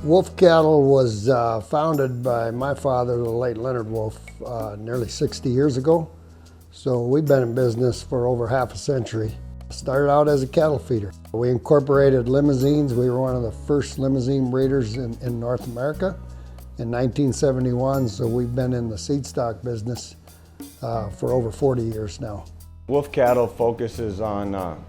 Wulf Cattle was founded by my father, the late Leonard Wulf, nearly 60 years ago. So we've been in business for over half a century. Started out as a cattle feeder. We incorporated limousines. We were one of the first limousine breeders in North America in 1971, so we've been in the seed stock business for over 40 years now. Wulf Cattle focuses on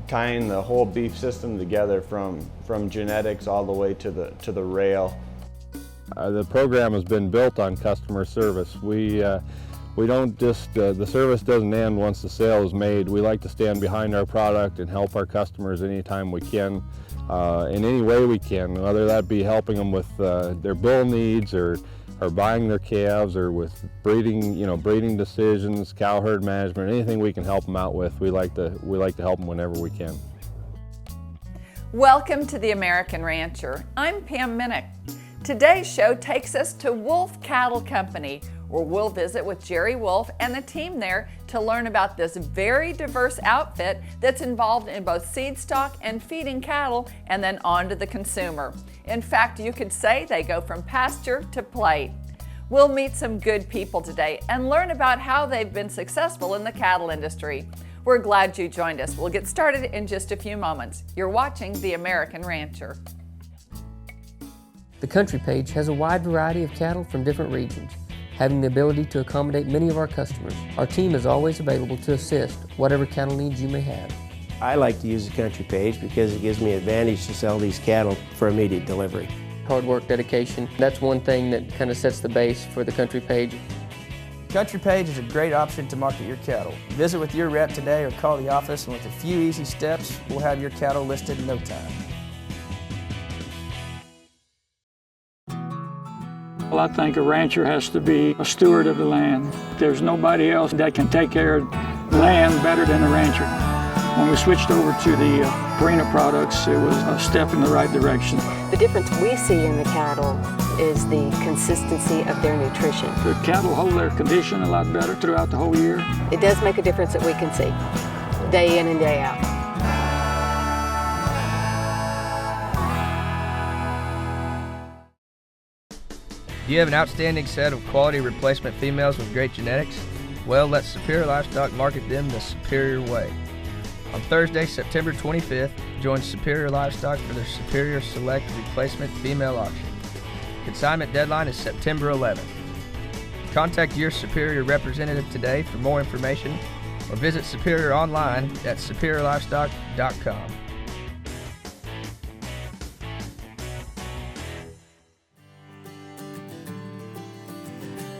tying the whole beef system together from genetics all the way to the rail. The program has been built on customer service. We don't just, the service doesn't end once the sale is made. We like to stand behind our product and help our customers anytime we can, in any way we can, whether that be helping them with their bull needs or buying their calves or with breeding, breeding decisions, cow herd management, anything we can help them out with. We like to help them whenever we can. Welcome to the American Rancher. I'm Pam Minnick. Today's show takes us to Wulf Cattle Company, where we'll visit with Jerry Wulf and the team there to learn about this very diverse outfit that's involved in both seed stock and feeding cattle and then on to the consumer. In fact, you could say they go from pasture to plate. We'll meet some good people today and learn about how they've been successful in the cattle industry. We're glad you joined us. We'll get started in just a few moments. You're watching The American Rancher. The country page has a wide variety of cattle from different regions, having the ability to accommodate many of our customers. Our team is always available to assist whatever cattle needs you may have. I like to use the country page because it gives me advantage to sell these cattle for immediate delivery. Hard work, dedication, that's one thing that kind of sets the base for the country page. Country Page is a great option to market your cattle. Visit with your rep today or call the office, and with a few easy steps, we'll have your cattle listed in no time. Well, I think a rancher has to be a steward of the land. There's nobody else that can take care of land better than a rancher. When we switched over to the Purina products, it was a step in the right direction. The difference we see in the cattle is the consistency of their nutrition. The cattle hold their condition a lot better throughout the whole year. It does make a difference that we can see, day in and day out. Do you have an outstanding set of quality replacement females with great genetics? Well, let Superior Livestock market them the superior way. On Thursday, September 25th, join Superior Livestock for their Superior Select Replacement Female Auction. Consignment deadline is September 11th. Contact your Superior representative today for more information or visit Superior online at superiorlivestock.com.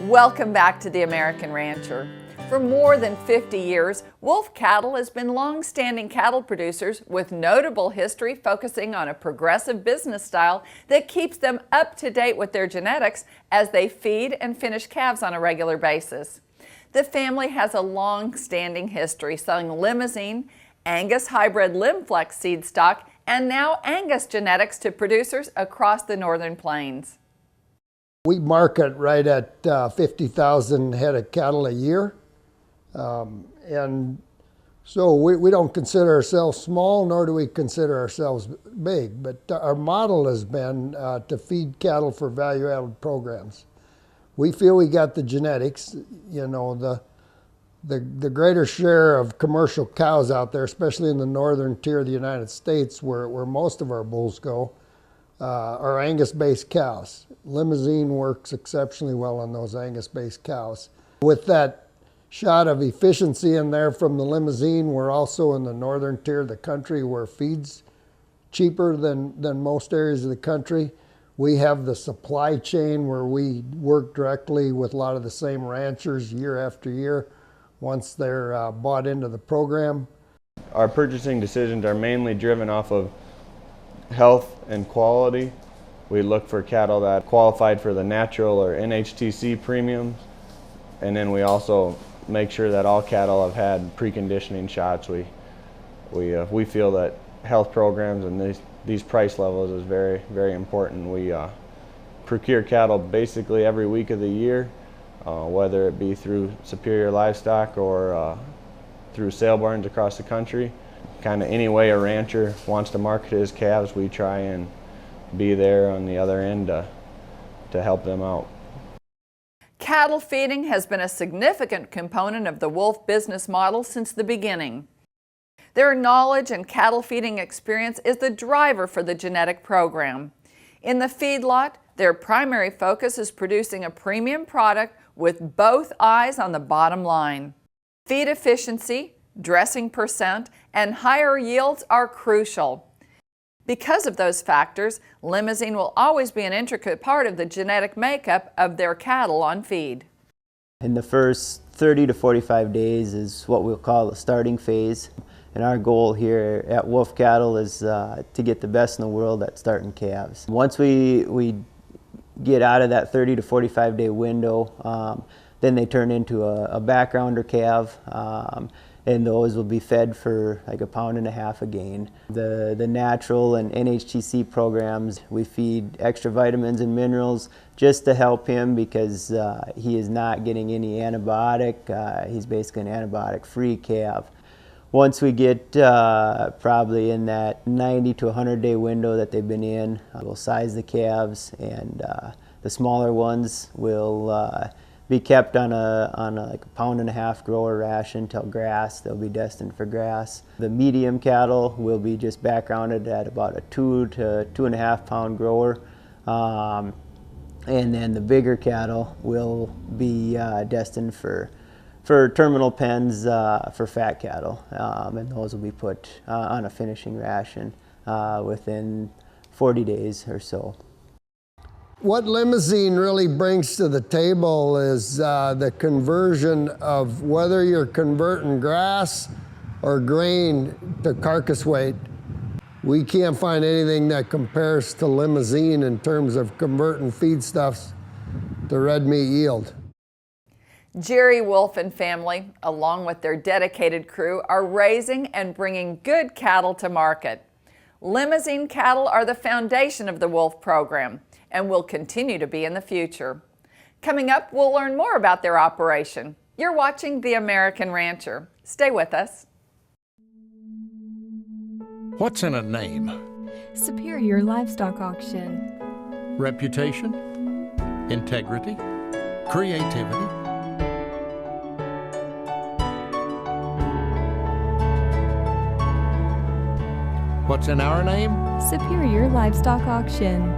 Welcome back to The American Rancher. For more than 50 years, Wulf Cattle has been long-standing cattle producers with notable history focusing on a progressive business style that keeps them up to date with their genetics as they feed and finish calves on a regular basis. The family has a long-standing history selling Limousine, Angus hybrid Limflex seed stock, and now Angus genetics to producers across the Northern Plains. We market right at 50,000 head of cattle a year. And so we don't consider ourselves small, nor do we consider ourselves big, but our model has been to feed cattle for value-added programs. We feel we got the genetics, the greater share of commercial cows out there, especially in the northern tier of the United States where most of our bulls go, are Angus-based cows. Limousine works exceptionally well on those Angus-based cows. With that shot of efficiency in there from the Limousine, we're also in the northern tier of the country where feed's cheaper than most areas of the country. We have the supply chain where we work directly with a lot of the same ranchers year after year once they're bought into the program. Our purchasing decisions are mainly driven off of health and quality. We look for cattle that qualified for the natural or NHTC premiums, and then we also make sure that all cattle have had preconditioning shots. We feel that health programs and these price levels is very, very important. We procure cattle basically every week of the year, whether it be through Superior Livestock or through sale barns across the country. Kind of any way a rancher wants to market his calves, we try and be there on the other end to help them out. Cattle feeding has been a significant component of the Wulf business model since the beginning. Their knowledge and cattle feeding experience is the driver for the genetic program. In the feedlot, their primary focus is producing a premium product with both eyes on the bottom line. Feed efficiency, dressing percent, and higher yields are crucial. Because of those factors, Limousin will always be an intricate part of the genetic makeup of their cattle on feed. In the first 30 to 45 days is what we'll call the starting phase. And our goal here at Wulf Cattle is to get the best in the world at starting calves. Once we get out of that 30 to 45 day window, then they turn into a backgrounder calf. And those will be fed for like 1.5 pounds a gain. The natural and NHTC programs, we feed extra vitamins and minerals just to help him because he is not getting any antibiotic. He's basically an antibiotic-free calf. Once we get probably in that 90 to 100 day window that they've been in, we'll size the calves, and the smaller ones will be kept on like 1.5 pound grower ration till grass. They'll be destined for grass. The medium cattle will be just backgrounded at about a 2 to 2.5 pound grower. And then the bigger cattle will be destined for terminal pens for fat cattle. And those will be put on a finishing ration within 40 days or so. What Limousin really brings to the table is the conversion of whether you're converting grass or grain to carcass weight. We can't find anything that compares to Limousin in terms of converting feedstuffs to red meat yield. Jerry Wulf and family, along with their dedicated crew, are raising and bringing good cattle to market. Limousin cattle are the foundation of the Wulf program and will continue to be in the future. Coming up, we'll learn more about their operation. You're watching The American Rancher. Stay with us. What's in a name? Superior Livestock Auction. Reputation, integrity, creativity. What's in our name? Superior Livestock Auction.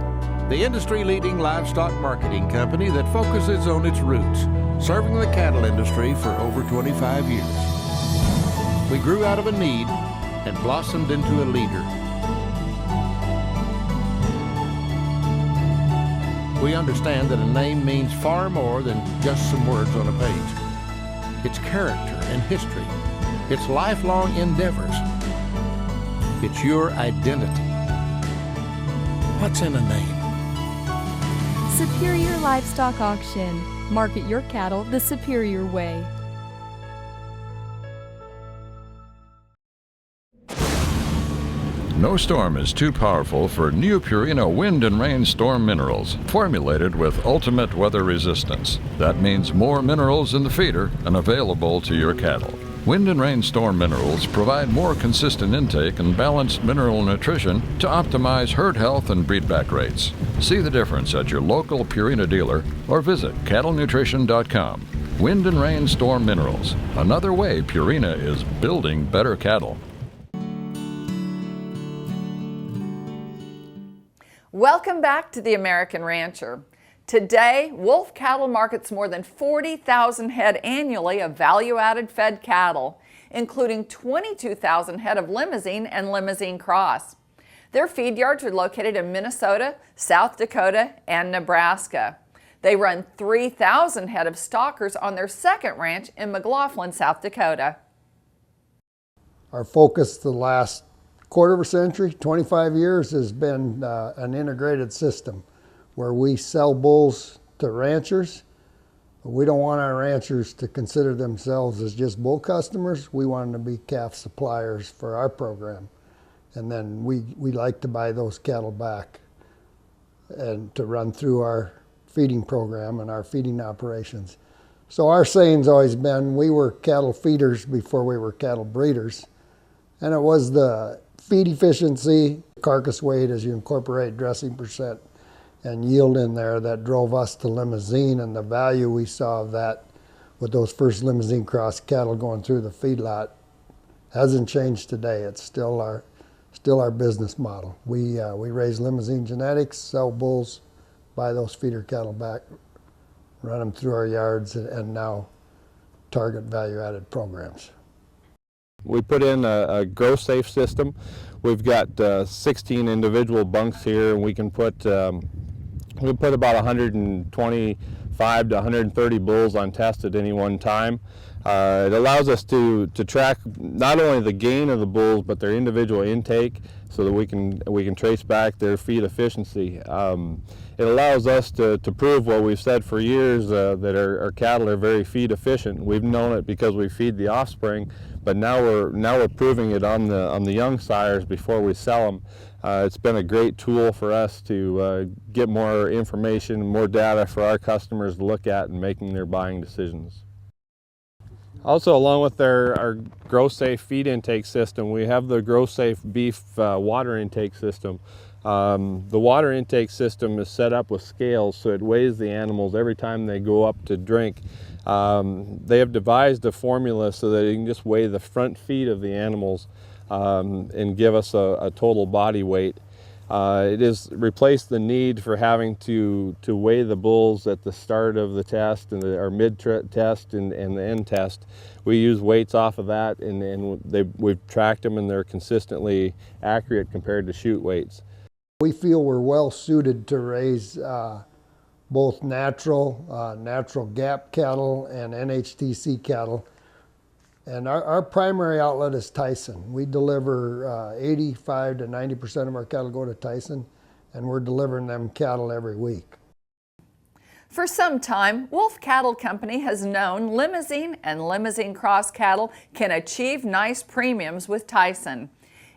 The industry-leading livestock marketing company that focuses on its roots, serving the cattle industry for over 25 years. We grew out of a need and blossomed into a leader. We understand that a name means far more than just some words on a page. It's character and history. It's lifelong endeavors. It's your identity. What's in a name? Superior Livestock Auction. Market your cattle the superior way. No storm is too powerful for new Purina Wind and Rain Storm Minerals, formulated with ultimate weather resistance. That means more minerals in the feeder and available to your cattle. Wind and Rain Storm Minerals provide more consistent intake and balanced mineral nutrition to optimize herd health and breedback rates. See the difference at your local Purina dealer or visit cattlenutrition.com. Wind and Rain Storm Minerals, another way Purina is building better cattle. Welcome back to The American Rancher. Today, Wulf Cattle markets more than 40,000 head annually of value-added fed cattle, including 22,000 head of Limousin and Limousin Cross. Their feed yards are located in Minnesota, South Dakota, and Nebraska. They run 3,000 head of stockers on their second ranch in McLaughlin, South Dakota. Our focus the last quarter of a century, 25 years, has been an integrated system where we sell bulls to ranchers. We don't want our ranchers to consider themselves as just bull customers. We want them to be calf suppliers for our program. And then we like to buy those cattle back and to run through our feeding program and our feeding operations. So our saying's always been, we were cattle feeders before we were cattle breeders. And it was the feed efficiency, carcass weight as you incorporate dressing percent and yield in there that drove us to Limousine, and the value we saw of that with those first Limousine cross cattle going through the feedlot hasn't changed today. It's still our business model. We raise Limousine genetics, sell bulls, buy those feeder cattle back, run them through our yards, and now target value-added programs. We put in a grow safe system. We've got 16 individual bunks here, and we can put about 125 to 130 bulls on test at any one time. It allows us to track not only the gain of the bulls but their individual intake, so that we can trace back their feed efficiency. It allows us to prove what we've said for years, that our cattle are very feed efficient. We've known it because we feed the offspring, but now we're proving it on the young sires before we sell them. It's been a great tool for us to get more information, more data for our customers to look at in making their buying decisions. Also, along with our Grow Safe feed intake system, we have the Grow Safe beef water intake system. The water intake system is set up with scales, so it weighs the animals every time they go up to drink. They have devised a formula so that you can just weigh the front feet of the animals and give us a total body weight. It has replaced the need for having to weigh the bulls at the start of the test and our mid-test and the end test. We use weights off of that, and we've tracked them, and they're consistently accurate compared to chute weights. We feel we're well suited to raise both natural gap cattle and NHTC cattle. And our primary outlet is Tyson. We deliver 85 to 90% of our cattle go to Tyson, and we're delivering them cattle every week. For some time, Wulf Cattle Company has known Limousine and Limousine Cross cattle can achieve nice premiums with Tyson.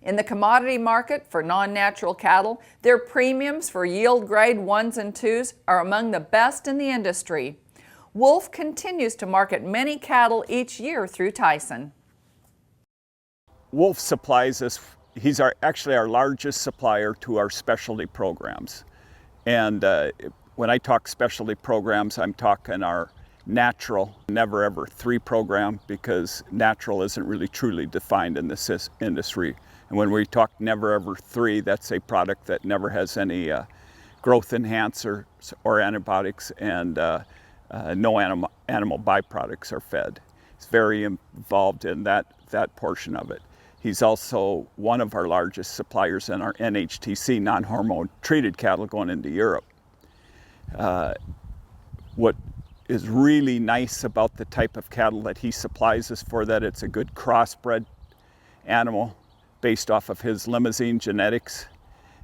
In the commodity market for non-natural cattle, their premiums for yield grade 1s and 2s are among the best in the industry. Wulf continues to market many cattle each year through Tyson. Wulf supplies us, he's actually our largest supplier to our specialty programs. And when I talk specialty programs, I'm talking our natural, never ever 3 program, because natural isn't really truly defined in this industry. And when we talk never ever 3, that's a product that never has any growth enhancers or antibiotics, and no animal byproducts are fed. He's very involved in that portion of it. He's also one of our largest suppliers in our NHTC, non-hormone treated cattle going into Europe. What is really nice about the type of cattle that he supplies us for, that it's a good crossbred animal based off of his Limousine genetics.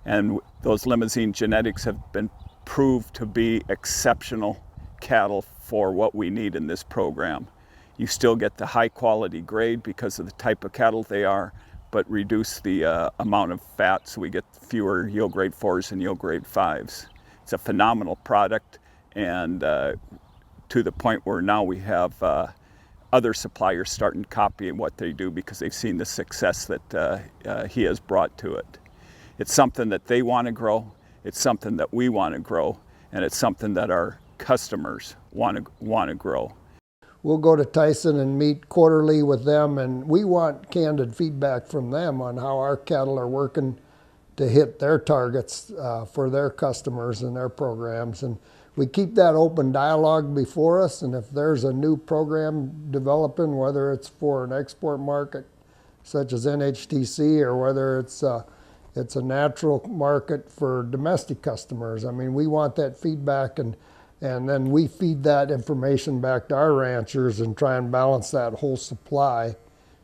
And those Limousine genetics have been proved to be exceptional cattle for what we need in this program. You still get the high quality grade because of the type of cattle they are, but reduce the amount of fat, so we get fewer yield grade 4s and yield grade 5s. It's a phenomenal product, and to the point where now we have other suppliers starting to copy what they do because they've seen the success that he has brought to it. It's something that they want to grow, it's something that we want to grow, and it's something that our customers want to grow. We'll go to Tyson and meet quarterly with them, and we want candid feedback from them on how our cattle are working to hit their targets for their customers and their programs. And we keep that open dialogue before us, and if there's a new program developing, whether it's for an export market such as NHTC, or whether it's a natural market for domestic customers, I mean, we want that feedback, and then we feed that information back to our ranchers and try and balance that whole supply,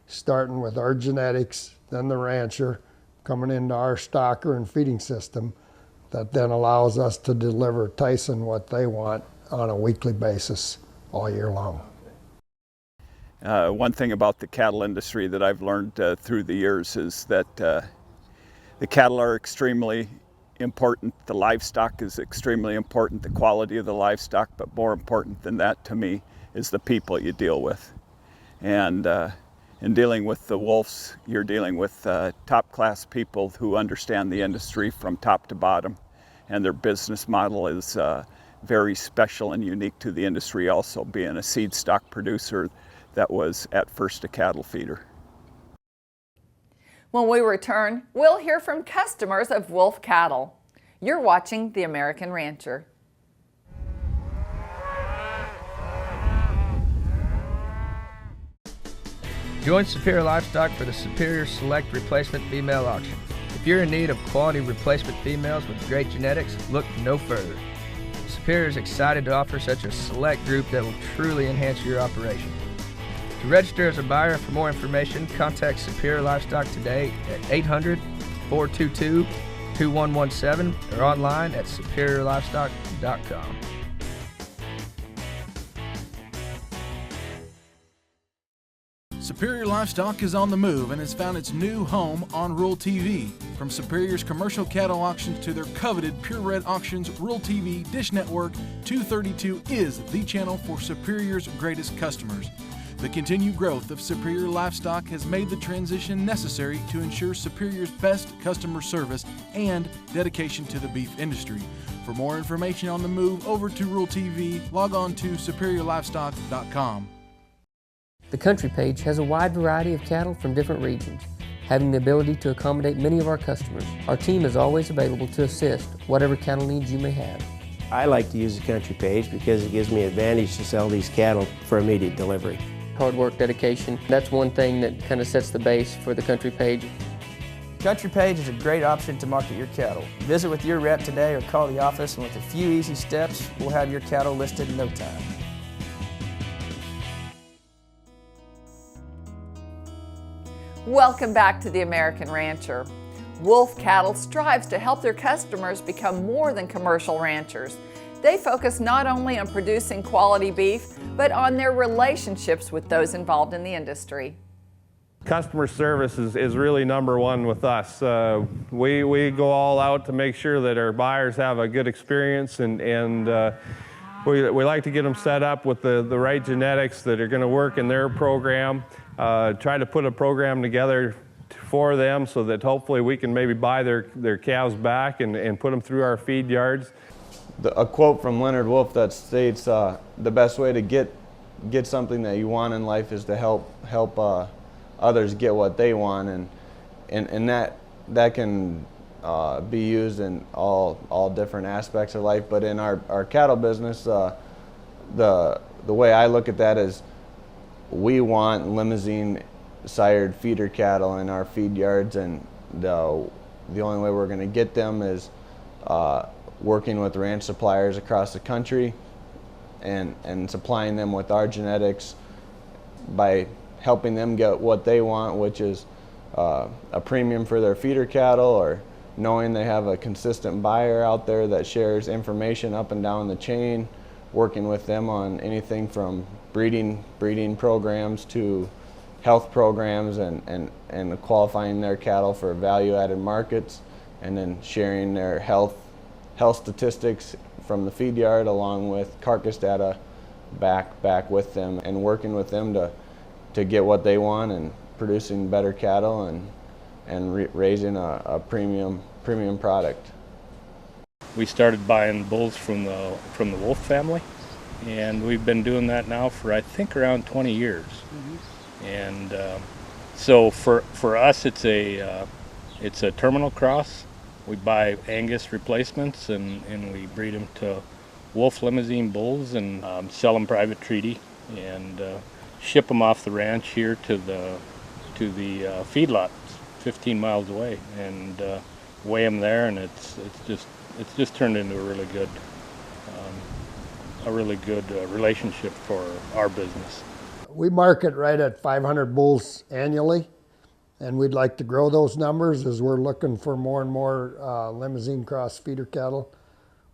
starting with our genetics, then the rancher, coming into our stocker and feeding system, that then allows us to deliver Tyson what they want on a weekly basis all year long. One thing about the cattle industry that I've learned through the years is that the cattle are extremely important. The livestock is extremely important, the quality of the livestock, but more important than that to me is the people you deal with. And In dealing with the Wulfs, you're dealing with top-class people who understand the industry from top to bottom, and their business model is very special and unique to the industry, also being a seed stock producer that was at first a cattle feeder. When we return, we'll hear from customers of Wulf Cattle. You're watching The American Rancher. Join Superior Livestock for the Superior Select Replacement Female Auction. If you're in need of quality replacement females with great genetics, look no further. Superior is excited to offer such a select group that will truly enhance your operation. To register as a buyer, for more information, contact Superior Livestock today at 800-422-2117 or online at superiorlivestock.com. Superior Livestock is on the move and has found its new home on Rural TV. From Superior's commercial cattle auctions to their coveted purebred auctions, Rural TV Dish Network 232 is the channel for Superior's greatest customers. The continued growth of Superior Livestock has made the transition necessary to ensure Superior's best customer service and dedication to the beef industry. For more information on the move over to Rural TV, log on to superiorlivestock.com. The country page has a wide variety of cattle from different regions, having the ability to accommodate many of our customers. Our team is always available to assist whatever cattle needs you may have. I like to use the country page because it gives me advantage to sell these cattle for immediate delivery. Hard work, dedication, that's one thing that kind of sets the base for the country page. Country Page is a great option to market your cattle. Visit with your rep today or call the office, and with a few easy steps, we'll have your cattle listed in no time. Welcome back to The American Rancher. Wulf Cattle strives to help their customers become more than commercial ranchers. They focus not only on producing quality beef, but on their relationships with those involved in the industry. Customer service is really number one with us. We go all out to make sure that our buyers have a good experience, and we like to get them set up with the right genetics that are going to work in their program. Try to put a program together for them so that hopefully we can maybe buy their calves back and put them through our feed yards. A quote from Leonard Wulf that states, the best way to get something that you want in life is to help others get what they want, and that can be used in all different aspects of life. But in our cattle business, the way I look at that is we want limousine sired feeder cattle in our feed yards, and the only way we're going to get them is working with ranch suppliers across the country and supplying them with our genetics by helping them get what they want, which is a premium for their feeder cattle, or knowing they have a consistent buyer out there that shares information up and down the chain, working with them on anything from breeding programs to health programs, and qualifying their cattle for value-added markets, and then sharing their health statistics from the feed yard along with carcass data back with them, and working with them to get what they want and producing better cattle and raising a premium product. We started buying bulls from the Wulf family, and we've been doing that now for I think around 20 years. Mm-hmm. And so for us, it's a terminal cross. We buy Angus replacements and we breed them to Wulf limousine bulls and sell them private treaty and ship them off the ranch here to the feedlot 15 miles away and weigh them there, and it's just turned into a really good relationship for our business. We market right at 500 bulls annually, and we'd like to grow those numbers as we're looking for more and more limousine cross feeder cattle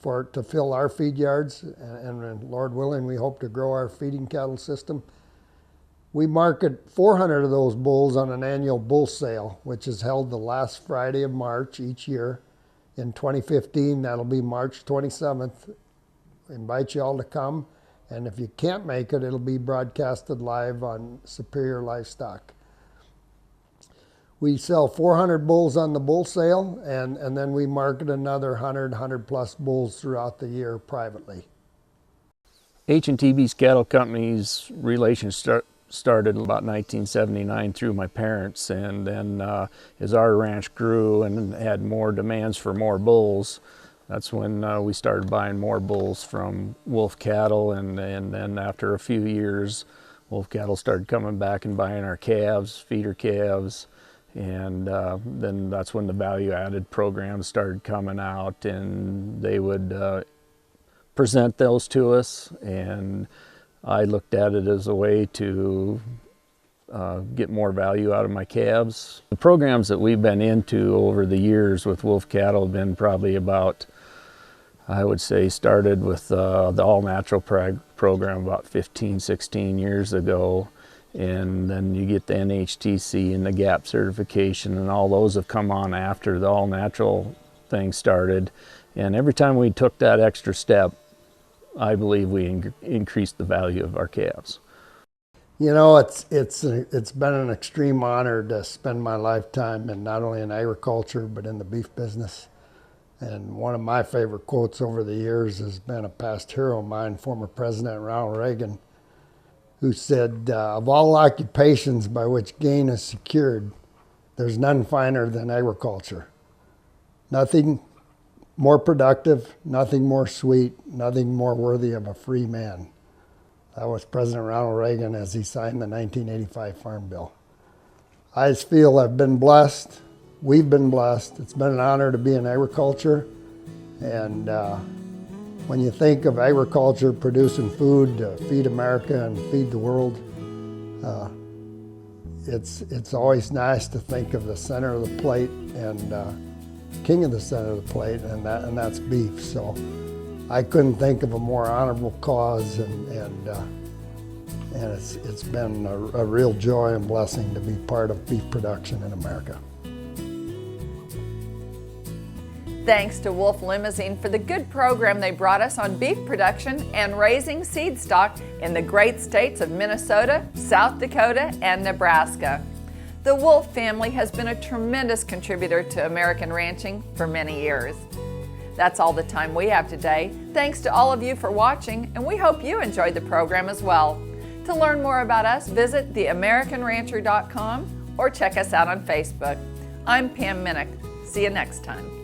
to fill our feed yards, and Lord willing, we hope to grow our feeding cattle system. We market 400 of those bulls on an annual bull sale, which is held the last Friday of March each year. In 2015, that'll be March 27th. Invite you all to come, and if you can't make it, it'll be broadcasted live on Superior Livestock. We sell 400 bulls on the bull sale, and then we market another 100 plus bulls throughout the year privately. H&TB's Cattle Company's relation started about 1979 through my parents, and then as our ranch grew and had more demands for more bulls, that's when we started buying more bulls from Wulf Cattle, and then after a few years, Wulf Cattle started coming back and buying our calves, feeder calves, and then that's when the value-added programs started coming out, and they would present those to us, and I looked at it as a way to get more value out of my calves. The programs that we've been into over the years with Wulf Cattle have been probably about, I would say, started with the all-natural program about 15, 16 years ago, and then you get the NHTC and the GAP certification, and all those have come on after the all-natural thing started. And every time we took that extra step, I believe we increased the value of our calves. You know, it's been an extreme honor to spend my lifetime in not only in agriculture but in the beef business. And one of my favorite quotes over the years has been a past hero of mine, former President Ronald Reagan, who said, of all occupations by which gain is secured, there's none finer than agriculture. Nothing more productive, nothing more sweet, nothing more worthy of a free man. That was President Ronald Reagan as he signed the 1985 Farm Bill. I just feel I've been blessed. We've been blessed. It's been an honor to be in agriculture. And when you think of agriculture producing food to feed America and feed the world, it's always nice to think of the center of the plate and king of the center of the plate, and that's beef. So I couldn't think of a more honorable cause, and it's been a real joy and blessing to be part of beef production in America. Thanks to Wulf Limousine for the good program they brought us on beef production and raising seed stock in the great states of Minnesota, South Dakota, and Nebraska. The Wulf family has been a tremendous contributor to American ranching for many years. That's all the time we have today. Thanks to all of you for watching, and we hope you enjoyed the program as well. To learn more about us, visit theamericanrancher.com or check us out on Facebook. I'm Pam Minnick. See you next time.